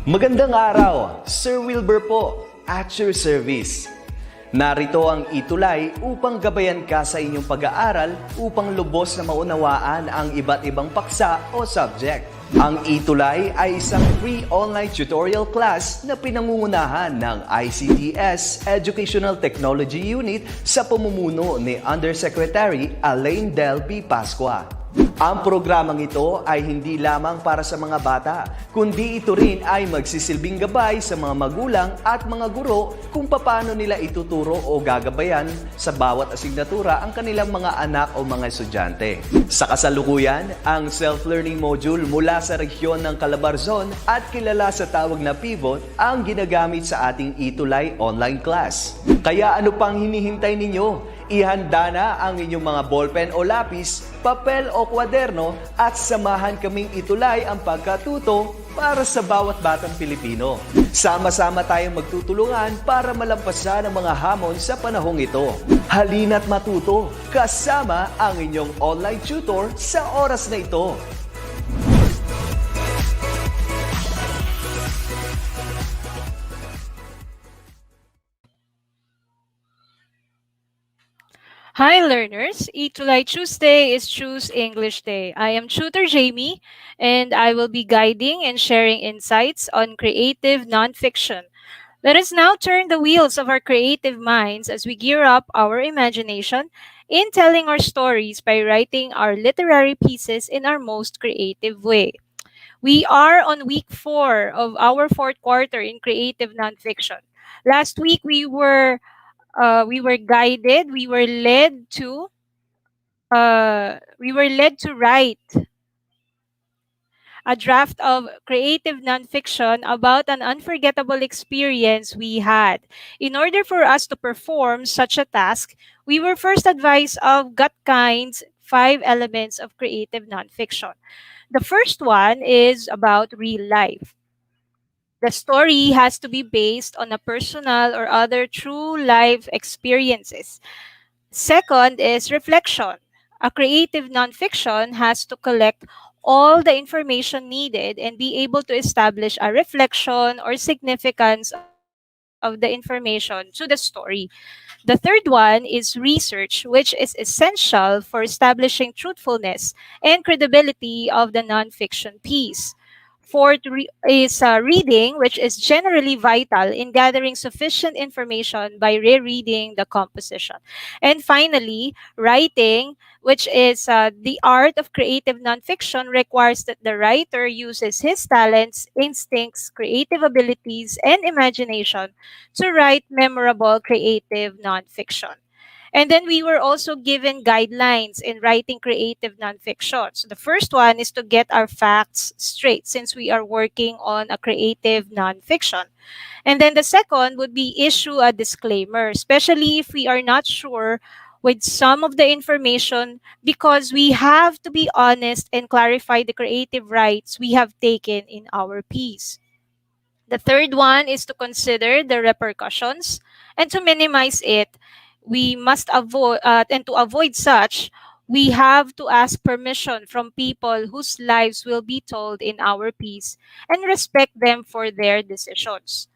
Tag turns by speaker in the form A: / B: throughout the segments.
A: Magandang araw, Sir Wilbur po, at your service. Narito ang ETUlay upang gabayan ka sa inyong pag-aaral upang lubos na maunawaan ang iba't ibang paksa o subject. Ang ETUlay ay isang free online tutorial class na pinangungunahan ng DepEd Educational Technology Unit sa pamumuno ni Undersecretary Elaine Del P. Pascua. Ang programang ito ay hindi lamang para sa mga bata, kundi ito rin ay magsisilbing gabay sa mga magulang at mga guro kung paano nila ituturo o gagabayan sa bawat asignatura ang kanilang mga anak o mga estudyante. Sa kasalukuyan, ang self-learning module mula sa rehiyon ng Calabarzon at kilala sa tawag na pivot ang ginagamit sa ating ETUlay online class. Kaya ano pang hinihintay ninyo? Ihanda na ang inyong mga ballpen o lapis, papel o kwaderno at samahan kaming itulay ang pagkatuto para sa bawat batang Pilipino. Sama-sama tayong magtutulungan para malampasan ang mga hamon sa panahong ito. Halina't matuto kasama ang inyong online tutor sa oras na ito.
B: Hi learners, ETUlay Tuesday is Choose English Day. I am Tutor Jamie and I will be guiding and sharing insights on creative nonfiction. Let us now turn the wheels of our creative minds as we gear up our imagination in telling our stories by writing our literary pieces in our most creative way. We are on week 4 of our fourth quarter in creative nonfiction. Last week we were guided, we were led to write a draft of creative nonfiction about an unforgettable experience we had. In order for us to perform such a task, we were first advised of Gutkind's 5 elements of creative nonfiction. The first one is about real life. The story has to be based on a personal or other true life experiences. Second is reflection. A creative nonfiction has to collect all the information needed and be able to establish a reflection or significance of the information to the story. The third one is research, which is essential for establishing truthfulness and credibility of the nonfiction piece. Fourth is reading, which is generally vital in gathering sufficient information by rereading the composition. And finally, writing, which is the art of creative nonfiction, requires that the writer uses his talents, instincts, creative abilities, and imagination to write memorable creative nonfiction. And then we were also given guidelines in writing creative nonfiction. So the first one is to get our facts straight since we are working on a creative nonfiction. And then the second would be issue a disclaimer, especially if we are not sure with some of the information, because we have to be honest and clarify the creative rights we have taken in our piece. The third one is to consider the repercussions, and to minimize it, we must avoid and to avoid such, we have to ask permission from people whose lives will be told in our piece and respect them for their decisions.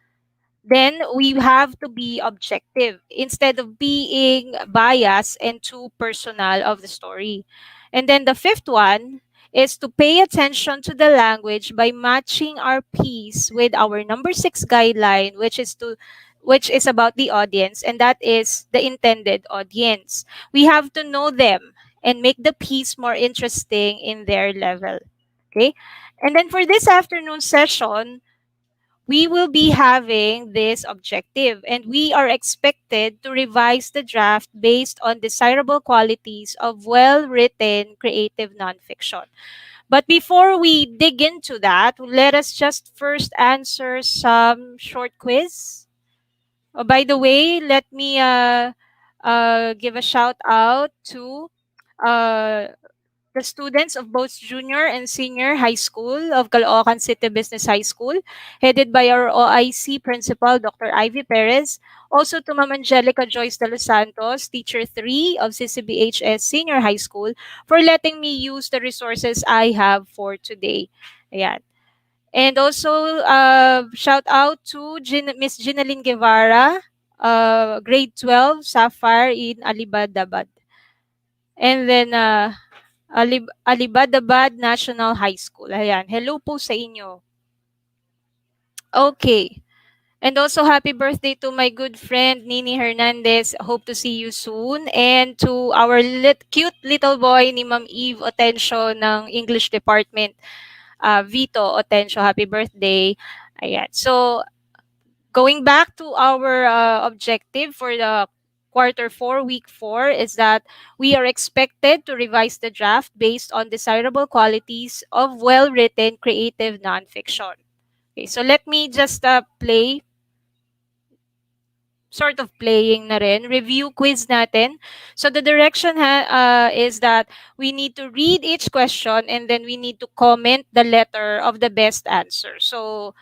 B: Then we have to be objective instead of being biased and too personal of the story. And then the fifth one is to pay attention to the language by matching our piece with our number 6 guideline, which is about the audience, and that is the intended audience. We have to know them and make the piece more interesting in their level. Okay? And then for this afternoon session, we will be having this objective, and we are expected to revise the draft based on desirable qualities of well-written creative nonfiction. But before we dig into that, let us just first answer some short quiz. Oh, by the way, let me give a shout out to uh, the students of both junior and senior high school of Caloocan City Business High School, headed by our OIC principal, Dr. Ivy Perez. Also to Ma'am Angelica Joyce de los Santos, Teacher 3 of CCBHS Senior High School, for letting me use the resources I have for today. Ayan. And also, shout out to Miss Ginaline Guevara, grade 12, Sapphire in Alibadabad. And then, Alibadabad National High School. Ayan. Hello po sa inyo. Okay. And also, happy birthday to my good friend, Nini Hernandez. Hope to see you soon. And to our cute little boy ni Ma'am Eve Otencio ng English Department, Vito Otencio. Happy birthday. Ayan. So, going back to our objective for the quarter 4, week 4, is that we are expected to revise the draft based on desirable qualities of well-written creative nonfiction. Okay, so let me just play sort of playing na rin, review quiz natin. So the direction is that we need to read each question and then we need to comment the letter of the best answer. So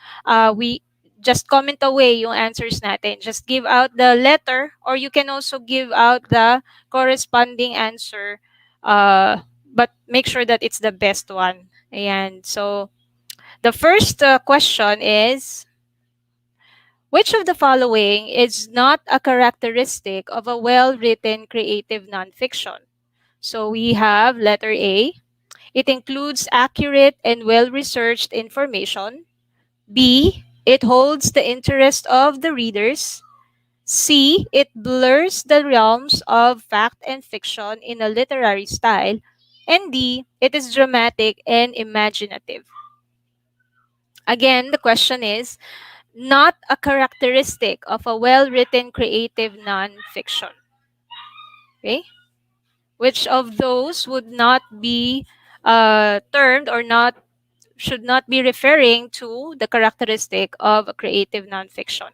B: we just comment away yung answers natin. Just give out the letter, or you can also give out the corresponding answer, but make sure that it's the best one. Ayan. So the first question is, which of the following is not a characteristic of a well-written creative nonfiction? So we have letter A. It includes accurate and well-researched information. B. It holds the interest of the readers. C. It blurs the realms of fact and fiction in a literary style. And D. It is dramatic and imaginative. Again, the question is, not a characteristic of a well-written creative nonfiction. Okay? Which of those would not be termed, or not should not be referring to the characteristic of a creative nonfiction?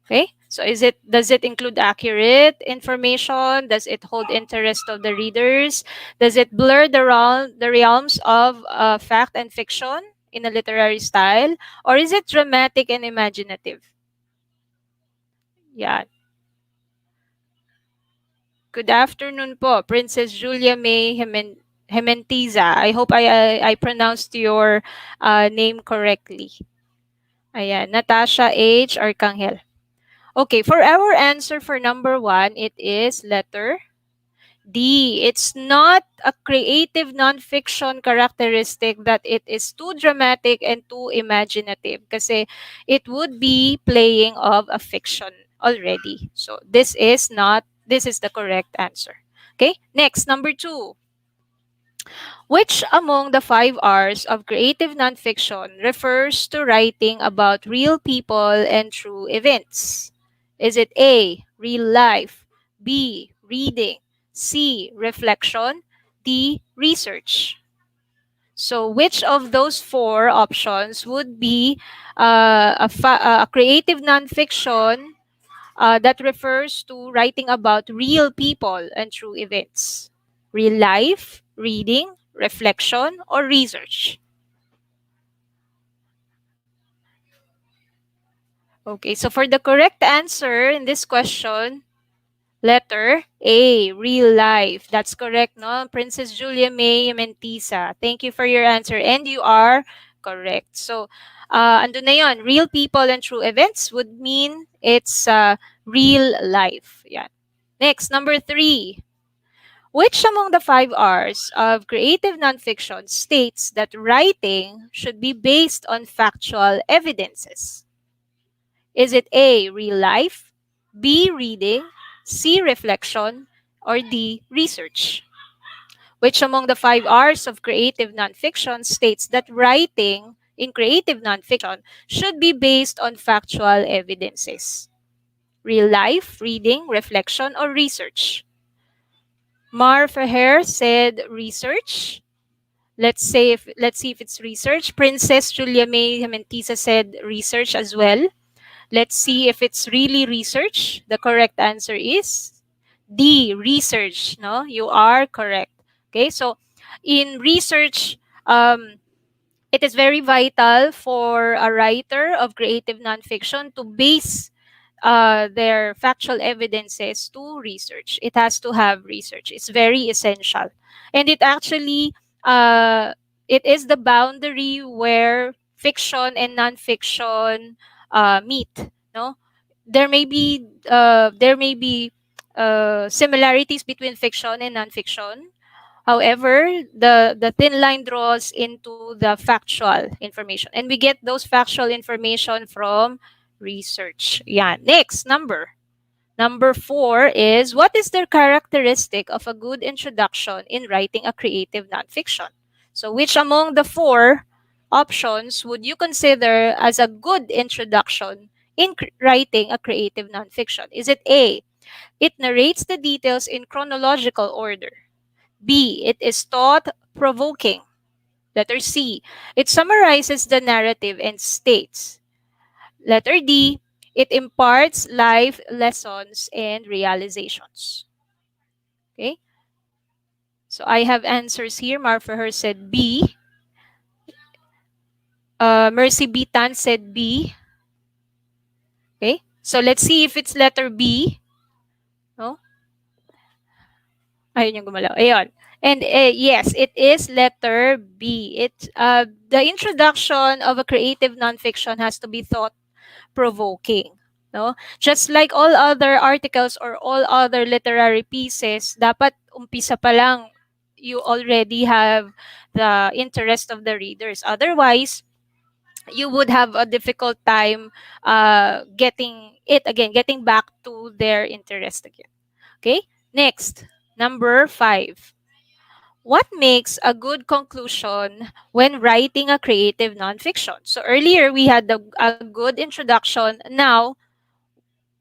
B: Okay? So does it include accurate information? Does it hold interest of the readers? Does it blur the realms of fact and fiction in a literary style? Or is it dramatic and imaginative? Yeah. Good afternoon po, Princess Julia May Hementiza. I hope I pronounced your name correctly. Ayan, Natasha H. Arcangel. Okay, for our answer for number 1, it is letter D. It's not a creative nonfiction characteristic that it is too dramatic and too imaginative, kasi it would be playing of a fiction already. So this is the correct answer. Okay, next, number 2. Which among the 5 R's of creative nonfiction refers to writing about real people and true events? Is it A, real life, B, reading, C, reflection, D, research? So which of those 4 options would be a creative nonfiction that refers to writing about real people and true events? Real life, reading, reflection, or research? Okay, so for the correct answer in this question, letter A, real life. That's correct, no? Princess Julia May Mentisa. Thank you for your answer. And you are correct. So, andun na yun. Real people and true events would mean it's real life. Yeah. Next, number 3. Which among the 5 R's of creative nonfiction states that writing should be based on factual evidences? Is it A, real life, B, reading, C, reflection, or D, research? Which among the 5 R's of creative nonfiction states that writing in creative nonfiction should be based on factual evidences? Real life, reading, reflection, or research? Mar Feher said research. Let's see if it's research. Princess Julia May Mentisa said research as well. Let's see if it's really research. The correct answer is D, research. No, you are correct. Okay, so in research, it is very vital for a writer of creative nonfiction to base their factual evidences to research. It has to have research. It's very essential. And it actually It is the boundary where fiction and nonfiction meet. No, there may be similarities between fiction and nonfiction. However, the thin line draws into the factual information, and we get those factual information from research. Yeah. Next, number 4 is, what is the characteristic of a good introduction in writing a creative nonfiction? So, which among the 4 options would you consider as a good introduction in writing a creative nonfiction? Is it A, it narrates the details in chronological order? B, it is thought provoking? Letter C, it summarizes the narrative and states. Letter D, it imparts life lessons and realizations. Okay? So I have answers here. Marfaher said B. Mercy B. Tan said B. Okay? So let's see if it's letter B. No? Ayun yung gumalaw. Ayun. And yes, it is letter B. The introduction of a creative nonfiction has to be thought provoking, no? Just like all other articles or all other literary pieces, dapat umpisa pa lang you already have the interest of the readers. Otherwise, you would have a difficult time getting back to their interest again. Okay? Next, number 5. What makes a good conclusion when writing a creative nonfiction? So earlier we had a good introduction. Now,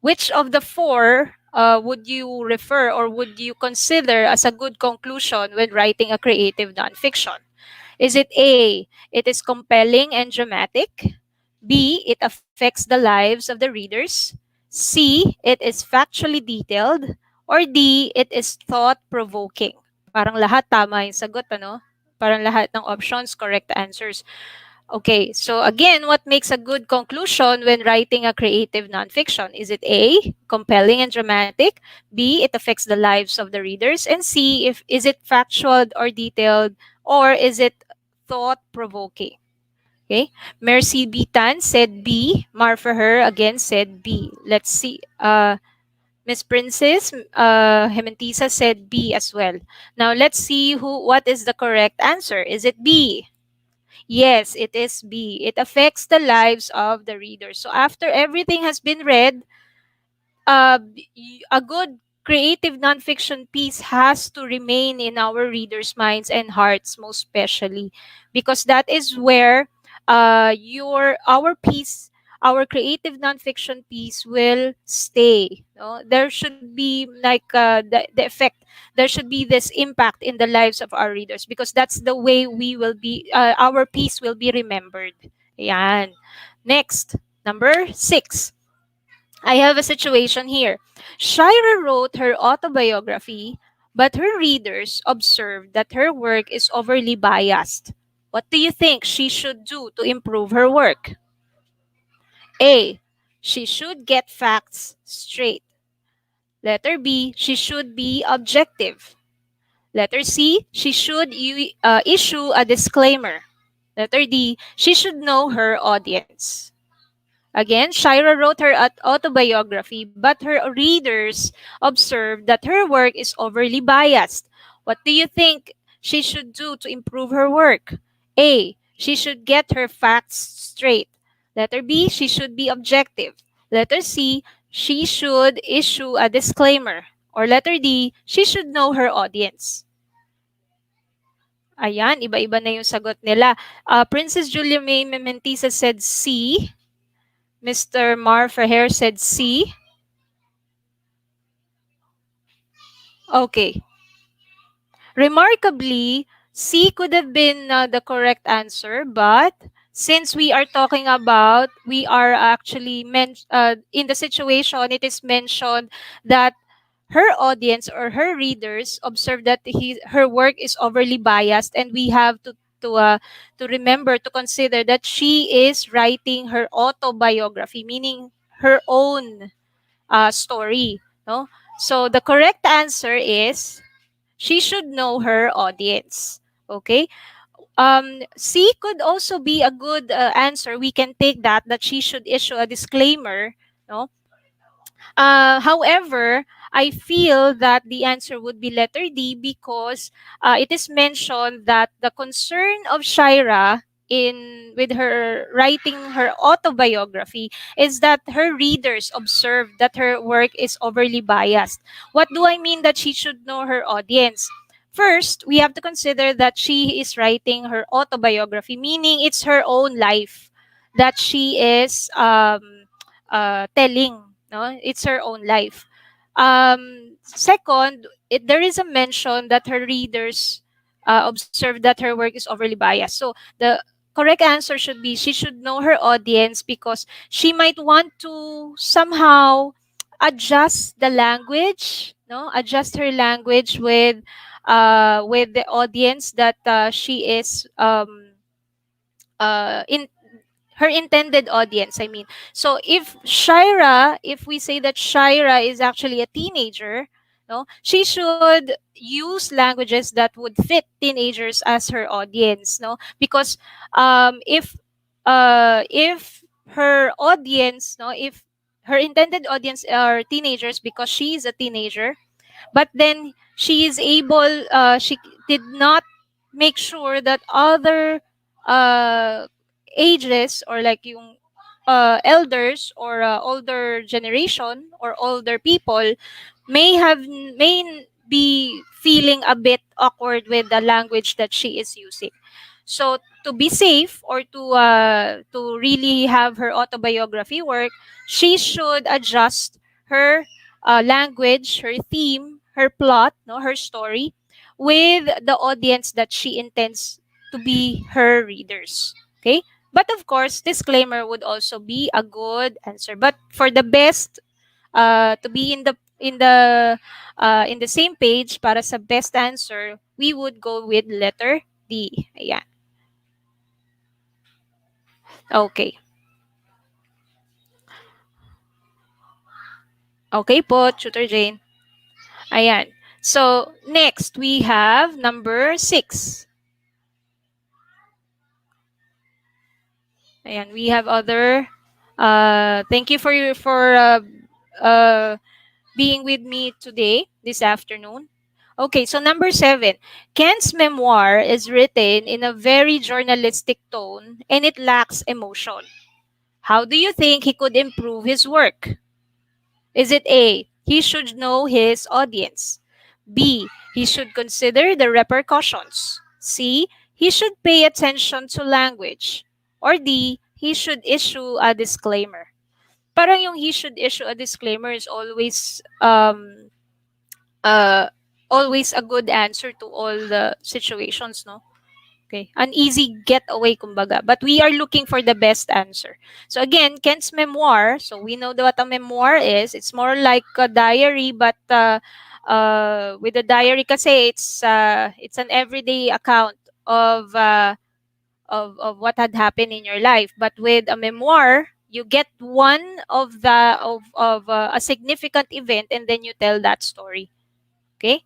B: which of the 4 would you refer or would you consider as a good conclusion when writing a creative nonfiction? Is it A, it is compelling and dramatic? B, it affects the lives of the readers? C, it is factually detailed? Or D, it is thought-provoking? Parang lahat tama yung sagot, ano? Parang lahat ng options, correct answers. Okay, so again, what makes a good conclusion when writing a creative nonfiction? Is it A, compelling and dramatic? B, it affects the lives of the readers? And C, is it factual or detailed? Or is it thought-provoking? Okay, Mercy Bitan said B. Marfaher again said B. Let's see. Miss Princess Hementisa said B as well. Now let's see what is the correct answer. Is it B? Yes, it is B. It affects the lives of the readers. So after everything has been read, a good creative nonfiction piece has to remain in our readers' minds and hearts, most especially, because that is where our creative nonfiction piece will stay. No? There should be like the effect. There should be this impact in the lives of our readers because that's the way our piece will be remembered. Yan. Next, number 6. I have a situation here. Shira wrote her autobiography, but her readers observed that her work is overly biased. What do you think she should do to improve her work? A, she should get facts straight. Letter B, she should be objective. Letter C, she should issue a disclaimer. Letter D, she should know her audience. Again, Shira wrote her autobiography, but her readers observed that her work is overly biased. What do you think she should do to improve her work? A, she should get her facts straight. Letter B, she should be objective. Letter C, she should issue a disclaimer. Or letter D, she should know her audience. Ayan, iba-iba na yung sagot nila. Princess Julia May Mentisa said C. Mr. Marfaher said C. Okay. Remarkably, C could have been the correct answer, but since we are talking about, we are actually in the situation, it is mentioned that her audience or her readers observe that her work is overly biased, and we have to remember to consider that she is writing her autobiography, meaning her own story. No, so the correct answer is she should know her audience. Okay. C could also be a good answer. We can take that she should issue a disclaimer. No, however, I feel that the answer would be letter D because it is mentioned that the concern of Shaira in with her writing her autobiography is that her readers observe that her work is overly biased. What do I mean that she should know her audience? First, we have to consider that she is writing her autobiography, meaning it's her own life that she is telling. No, it's her own life. Second, there is a mention that her readers observe that her work is overly biased. So the correct answer should be she should know her audience because she might want to somehow adjust the language, no, adjust her language with the audience that she is in her intended audience, I mean. So if we say that Shaira is actually a teenager, no, she should use languages that would fit teenagers as her audience, no, because if her audience, no, if her intended audience are teenagers because she is a teenager, but then she is able she did not make sure that other uh ages or like yung elders or older generation or older people may be feeling a bit awkward with the language that she is using. So to be safe or to really have her autobiography work, she should adjust her language, her theme, her plot, no, her story, with the audience that she intends to be her readers. Okay? But of course, disclaimer would also be a good answer. But for the best, to be in the same page para sa best answer, we would go with letter D. Ayan. Okay. Okay po, Tutor Jane. Ayan. So, next, we have number 6. Ayan, we have other... thank you for being with me today, this afternoon. Okay, so number 7. Ken's memoir is written in a very journalistic tone and it lacks emotion. How do you think he could improve his work? Is it A, he should know his audience? B, he should consider the repercussions? C, he should pay attention to language? Or D, he should issue a disclaimer? Parang yung he should issue a disclaimer is uh, always a good answer to all the situations, no? Okay. An easy getaway, kumbaga. But we are looking for the best answer. So again, Ken's memoir. So we know what a memoir is. It's more like a diary, but with a diary kasi it's an everyday account of of what had happened in your life. But with a memoir, you get one of a significant event and then you tell that story. Okay?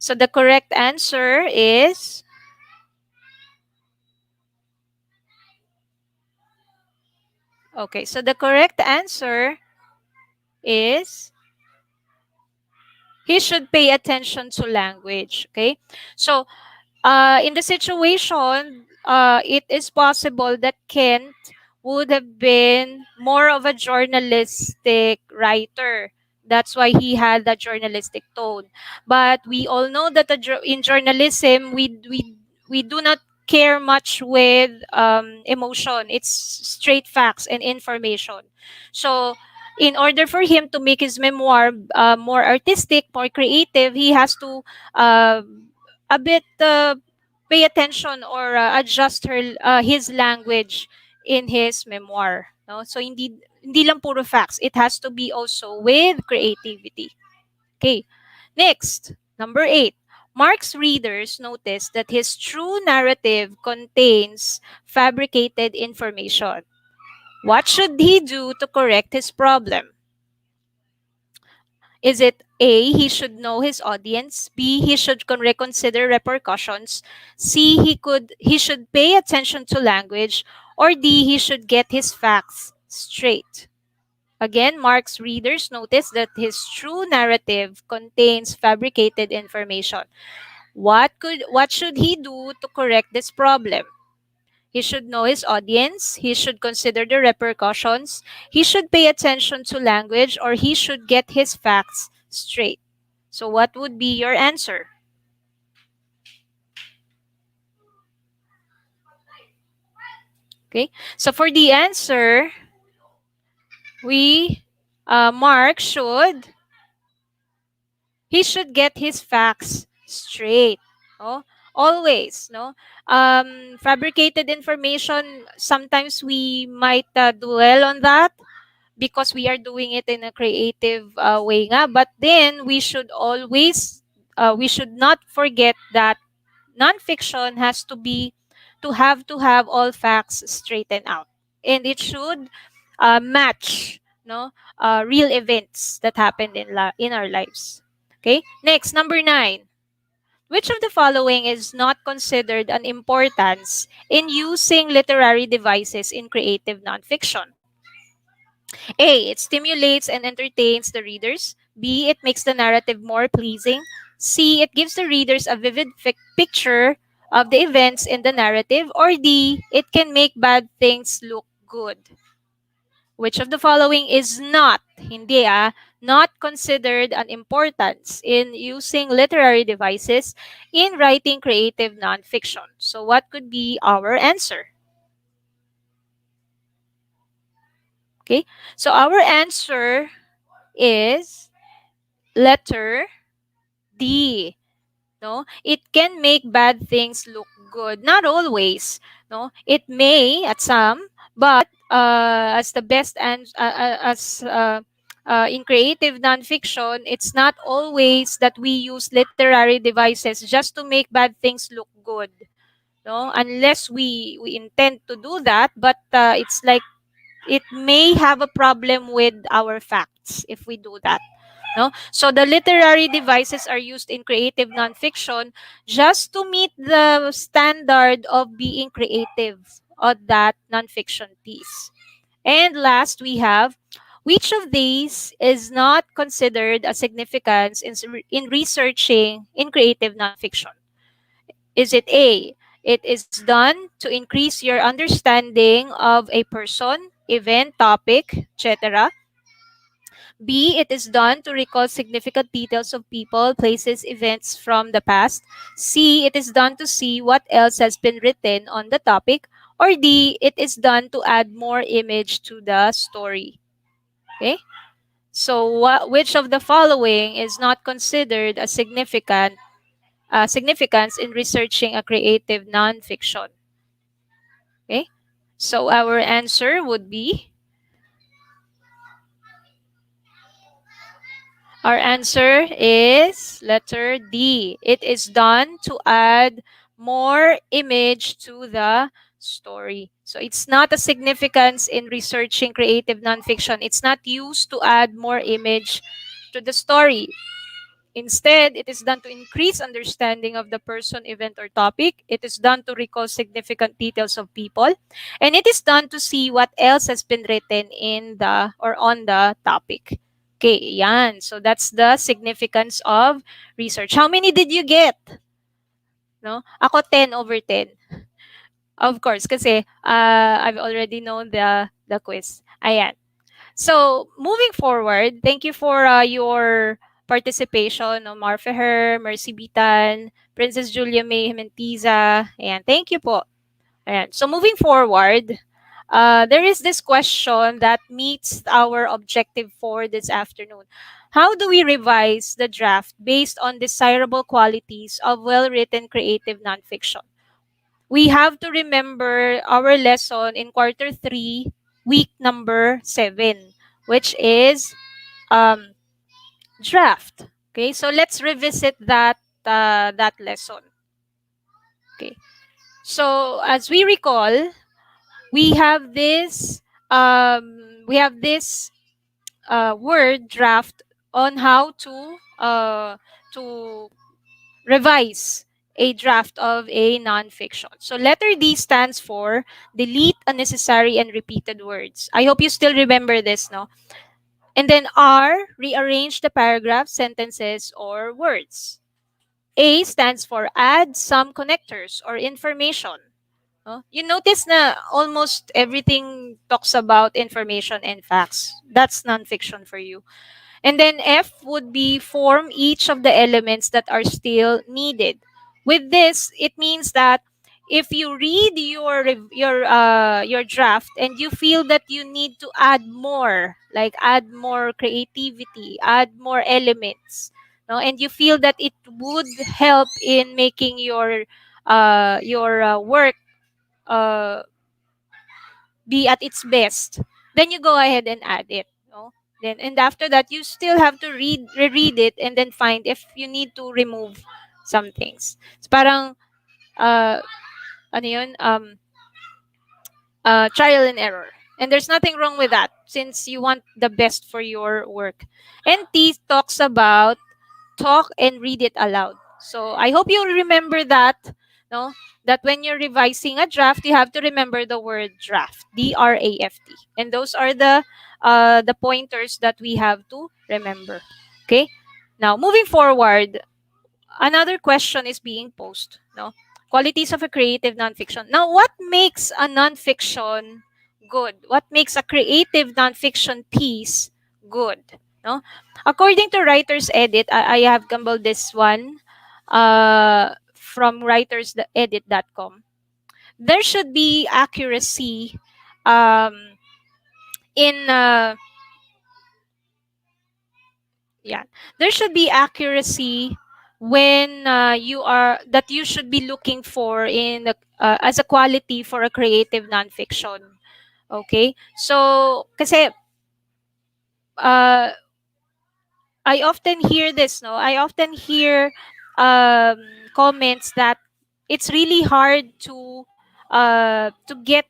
B: So the correct answer is... Okay, so the correct answer is he should pay attention to language. Okay, so in the situation, it is possible that Kent would have been more of a journalistic writer. That's why he had that journalistic tone. But we all know that in journalism, we do not care much with emotion. It's straight facts and information. So in order for him to make his memoir more artistic, more creative, he has to uh, a bit pay attention or adjust his language in his memoir. No? So hindi lang puro facts. It has to be also with creativity. Okay. Next, number 8. Mark's readers notice that his true narrative contains fabricated information. What should he do to correct his problem? Is it A, he should know his audience, B, he should reconsider repercussions, C, he should pay attention to language, or D, he should get his facts straight? Again, Mark's readers notice that his true narrative contains fabricated information. What should he do to correct this problem? He should know his audience, he should consider the repercussions, he should pay attention to language, or he should get his facts straight. So what would be your answer? Okay. So for the answer, we Mark should he should get his facts straight. No? Always, no? Fabricated information, sometimes we might dwell on that because we are doing it in a creative way nga. But then we should not forget that nonfiction has to have all facts straightened out, and it should match, no, real events that happened in our lives. Okay, next, number 9. Which of the following is not considered an importance in using literary devices in creative nonfiction? A, it stimulates and entertains the readers. B, it makes the narrative more pleasing. C, it gives the readers a vivid picture of the events in the narrative. Or D, it can make bad things look good. Which of the following is not considered an importance in using literary devices in writing creative nonfiction? So what could be our answer? Okay, so our answer is letter D. No, it can make bad things look good. Not always. No, it may at some, but as the best and as in creative nonfiction, it's not always that we use literary devices just to make bad things look good. No, unless we intend to do that, but it's like it may have a problem with our facts if we do that. No? So the literary devices are used in creative nonfiction just to meet the standard of being creative on that nonfiction piece. And last, we have which of these is not considered a significance in researching in creative nonfiction? Is it A? It is done to increase your understanding of a person, event, topic, etc. B, it is done to recall significant details of people, places, events from the past. C, it is done to see what else has been written on the topic. Or D, it is done to add more image to the story. Okay? So which of the following is not considered a significance in researching a creative nonfiction? Okay? So our answer would be Our answer is letter D. It is done to add more image to the story. So it's not a significance in researching creative nonfiction. It's not used to add more image to the story. Instead, it is done to increase understanding of the person, event, or topic. It is done to recall significant details of people. And it is done to see what else has been written in the or on the topic. Okay, yan. So that's the significance of research. How many did you get? No? Ako 10 over 10. Of course, kasi I've already known the quiz. Ayan. So, moving forward, thank you for your participation, no, Marfeher, Mercy Bitan, Princess Julia May Himentiza. Ayan, thank you po. Ayan. So, moving forward, there is this question that meets our objective for this afternoon. How do we revise the draft based on desirable qualities of well-written creative nonfiction? We have to remember our lesson in quarter 3, week number 7, which is um, draft. Okay, so let's revisit that lesson. Okay, so as we recall, we have this word draft on how to revise a draft of a nonfiction. So letter D stands for delete unnecessary and repeated words. I hope you still remember this, no? And then R, rearrange the paragraph, sentences, or words. A stands for add some connectors or information. No? You notice na almost everything talks about information and facts. That's nonfiction for you. And then F would be form each of the elements that are still needed. With this, it means that if you read your draft and you feel that you need to add more, like add more creativity, add more elements, no, and you feel that it would help in making your work uh, be at its best, then you go ahead and add it. No? Then and after that, you still have to reread it and then find if you need to remove some things. It's parang uh, ano yun? Trial and error. And there's nothing wrong with that since you want the best for your work. And T talks about talk and read it aloud. So I hope you remember that, no? That when you're revising a draft, you have to remember the word draft, DRAFT. And those are the pointers that we have to remember. Okay? Now, moving forward, another question is being posed, no? Qualities of a creative nonfiction. Now, what makes a nonfiction good? What makes a creative nonfiction piece good? No? According to Writer's Edit, I have gambled this one from writersedit.com. There should be accuracy um, in yeah, there should be accuracy when you are that you should be looking for as a quality for a creative nonfiction. Okay, so kasi uh, I often hear this, no? I often hear um, comments that it's really hard to get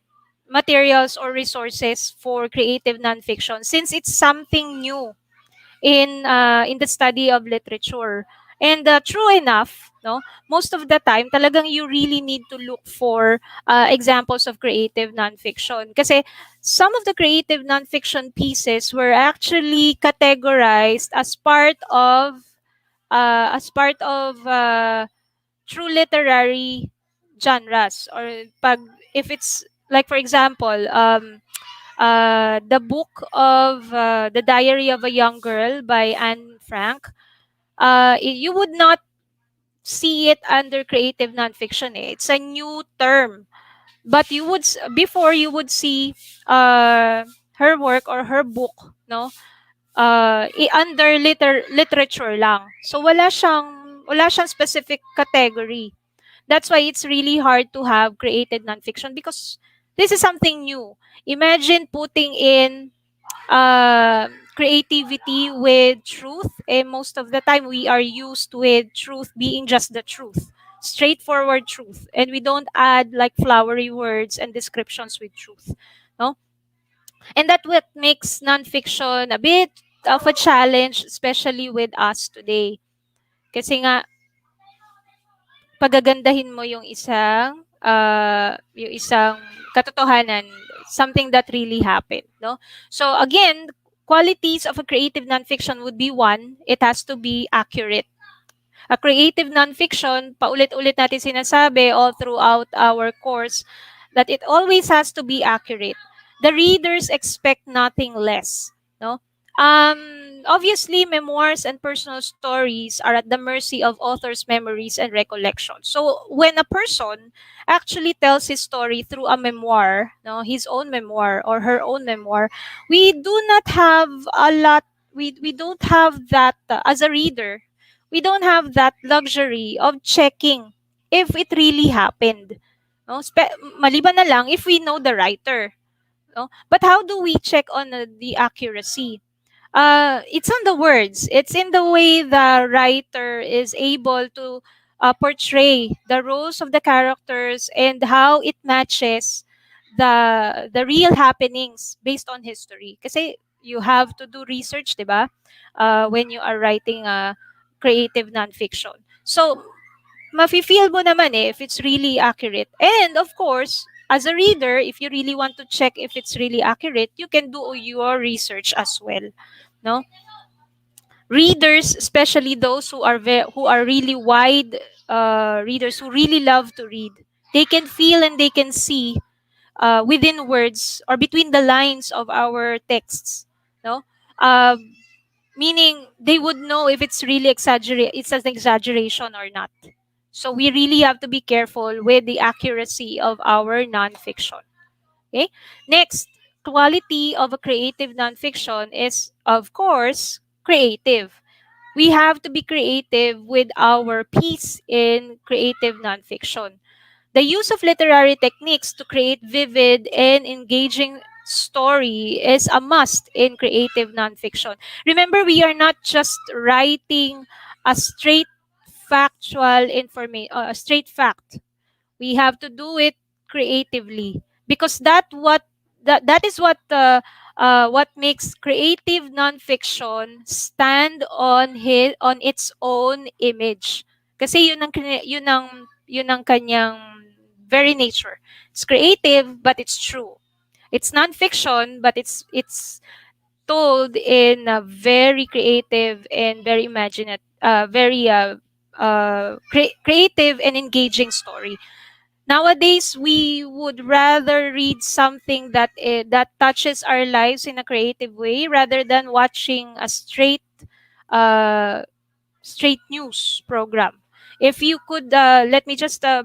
B: materials or resources for creative nonfiction since it's something new in the study of literature. And true enough, no, most of the time talagang you really need to look for examples of creative nonfiction. Kasi some of the creative nonfiction pieces were actually categorized as part of true literary genres, or pag if it's like, for example, the book of The Diary of a Young Girl by Anne Frank, you would not see it under creative nonfiction. It's a new term. But before you would see uh, her work or her book, no, under literature lang. So wala siyang specific category. That's why it's really hard to have created nonfiction because this is something new. Imagine putting in creativity with truth, and most of the time we are used with truth being just the truth, straightforward truth, and we don't add like flowery words and descriptions with truth, no? And that what makes nonfiction a bit of a challenge, especially with us today. Kasi nga, pagagandahin mo yung isang katotohanan, something that really happened, no? So again, qualities of a creative nonfiction would be one, it has to be accurate. A creative nonfiction, paulit-ulit natin sinasabi all throughout our course, that it always has to be accurate. The readers expect nothing less, no? Obviously, memoirs and personal stories are at the mercy of authors' memories and recollections. So, when a person actually tells his story through a memoir, no, his own memoir or her own memoir, we do not have a lot. We don't have that as a reader. We don't have that luxury of checking if it really happened. No, maliban na lang if we know the writer. No, but how do we check on the accuracy? It's on the words. It's in the way the writer is able to portray the roles of the characters and how it matches the real happenings based on history. Kasi you have to do research, 'di ba? When you are writing a creative nonfiction. So, mafe-feel mo naman if it's really accurate. And of course, as a reader, if you really want to check if it's really accurate, you can do your research as well. No? Readers, especially those who are really wide readers who really love to read, they can feel and they can see within words or between the lines of our texts. No, uh, meaning they would know if it's really it's an exaggeration or not. So we really have to be careful with the accuracy of our nonfiction. Okay. Next, quality of a creative nonfiction is, of course, creative. We have to be creative with our piece in creative nonfiction. The use of literary techniques to create vivid and engaging story is a must in creative nonfiction. Remember, we are not just writing a straight factual information, a straight fact. We have to do it creatively because that is what makes creative nonfiction stand on its own image. Kasi yun ang kanyang very nature. It's creative but it's true. It's nonfiction but it's told in a very creative and very imaginative, very creative and engaging story. Nowadays, we would rather read something that touches our lives in a creative way rather than watching a uh, straight news program. If you could, let me just uh,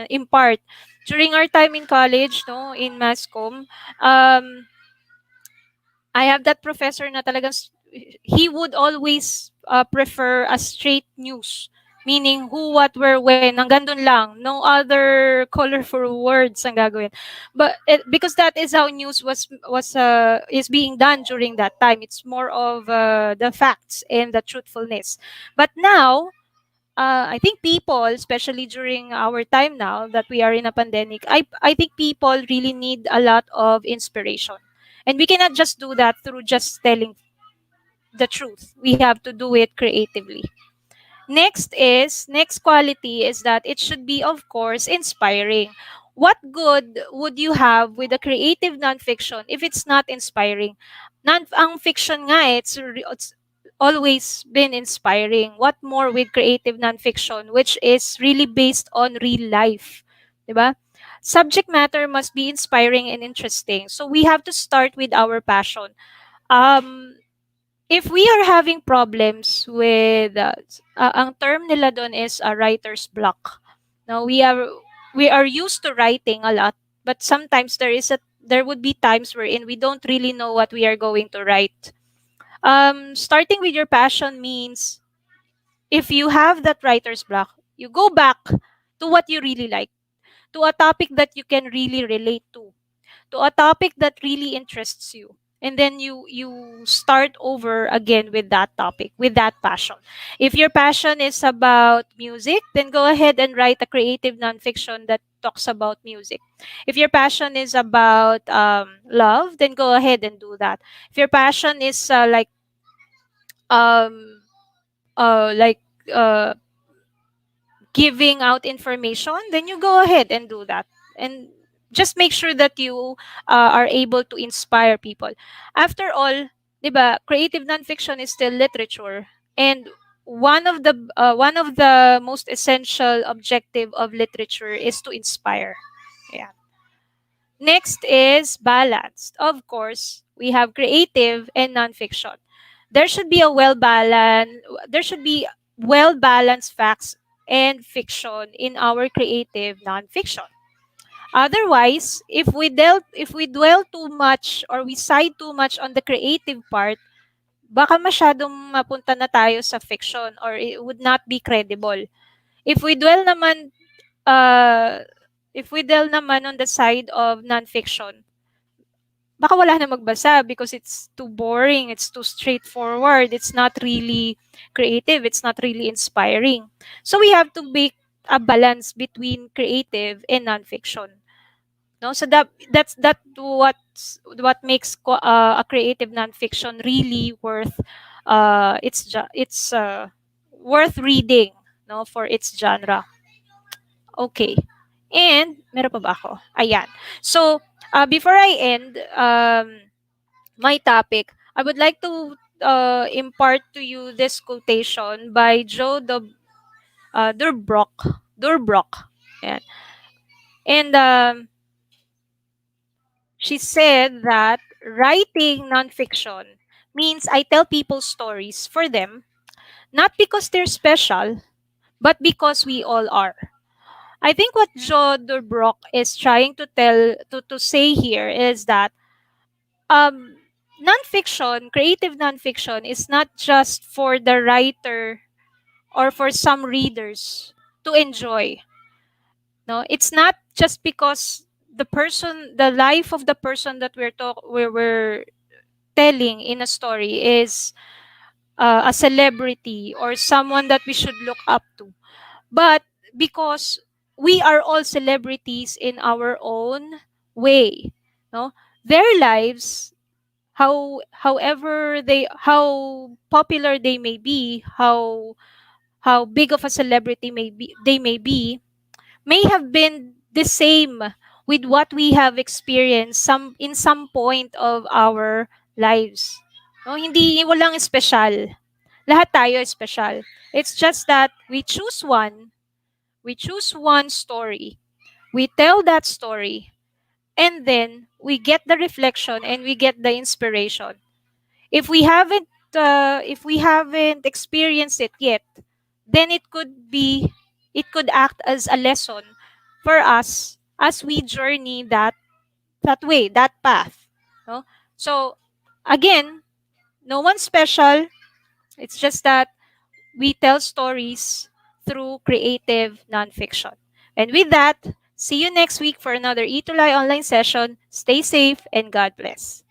B: impart. During our time in college, no, in mass comm, um, I have that professor na talagang he would always prefer a straight news. Meaning who, what, where, when, hanggang dun lang. No other colorful words ang gagawin. Because that is how news is being done during that time. It's more of the facts and the truthfulness. But now, I think people, especially during our time now that we are in a pandemic, I think people really need a lot of inspiration. And we cannot just do that through just telling the truth. We have to do it creatively. Next quality is that it should be, of course, inspiring. What good would you have with a creative nonfiction if it's not inspiring? Ang fiction nga, it's always been inspiring. What more with creative nonfiction, which is really based on real life, diba? Subject matter must be inspiring and interesting. So we have to start with our passion. Um, if we are having problems with ang term nila doon is a writer's block. Now we are used to writing a lot, but sometimes there would be times wherein we don't really know what we are going to write. Starting with your passion means if you have that writer's block, you go back to what you really like, to a topic that you can really relate to a topic that really interests you, and then you start over again with that topic, with that passion. If your passion is about music, then go ahead and write a creative nonfiction that talks about music. If your passion is about love, then go ahead and do that. If your passion is um like uh giving out information, then you go ahead and do that. And just make sure that you are able to inspire people. After all, 'di ba, creative nonfiction is still literature. And one of the most essential objective of literature is to inspire. Yeah. Next is balanced. Of course, we have creative and nonfiction. There should be well balanced facts and fiction in our creative nonfiction. Otherwise, if we dwell too much or we side too much on the creative part, baka masyadong mapunta na tayo sa fiction or it would not be credible. If we dwell naman uh, if we dwell naman on the side of nonfiction, baka wala na magbasa because it's too boring, it's too straightforward, it's not really creative, it's not really inspiring. So we have to make a balance between creative and nonfiction. No, so what makes a creative nonfiction really worth worth reading, no, for its genre. Okay. And meron pa ba ako? Ayan. So, before I end my topic, I would like to impart to you this quotation by Durbrock. Durbrock. Ayan. And she said that writing nonfiction means I tell people stories for them, not because they're special, but because we all are. I think what Jo Durbrock is trying to to say here is that um, nonfiction, creative nonfiction, is not just for the writer or for some readers to enjoy. No, it's not just because the life of the person that we're telling in a story is a celebrity or someone that we should look up to, but because we are all celebrities in our own way. No, their lives, how popular they may be, how big of a celebrity may be, may have been the same with what we have experienced in some point of our lives. No, hindi walang special. Lahat tayo special. It's just that we choose one story. We tell that story, and then we get the reflection and we get the inspiration. If we haven't experienced it yet, then it could act as a lesson for us as we journey that path. No? So again, no one's special. It's just that we tell stories through creative nonfiction. And with that, see you next week for another ETUlay online session. Stay safe and God bless.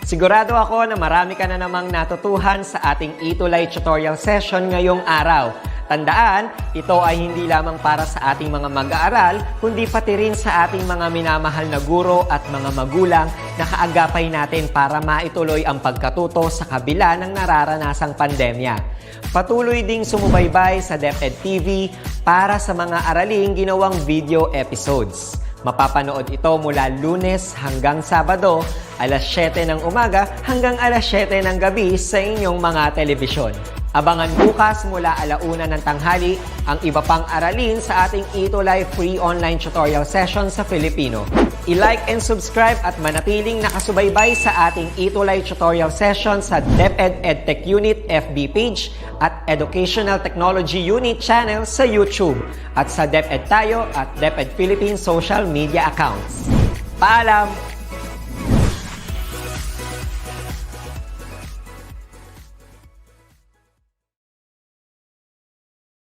C: Sigurado ako na marami ka na namang natutuhan sa ating ETUlay tutorial session ngayong araw. Tandaan, ito ay hindi lamang para sa ating mga mag-aaral, kundi pati rin sa ating mga minamahal na guro at mga magulang na kaagapay natin para maituloy ang pagkatuto sa kabila ng nararanasang pandemya. Patuloy ding sumubaybay sa DepEd TV para sa mga araling ginawang video episodes. Mapapanood ito mula Lunes hanggang Sabado, alas 7 ng umaga hanggang alas 7 ng gabi sa inyong mga telebisyon. Abangan bukas mula 1:00 ng tanghali ang iba pang aralin sa ating ETUlay free online tutorial session sa Filipino. I-like and subscribe at manatiling nakasubaybay sa ating ETUlay tutorial session sa DepEd Edtech Unit FB page at Educational Technology Unit channel sa YouTube at sa DepEd Tayo at DepEd Philippines social media accounts. Paalam!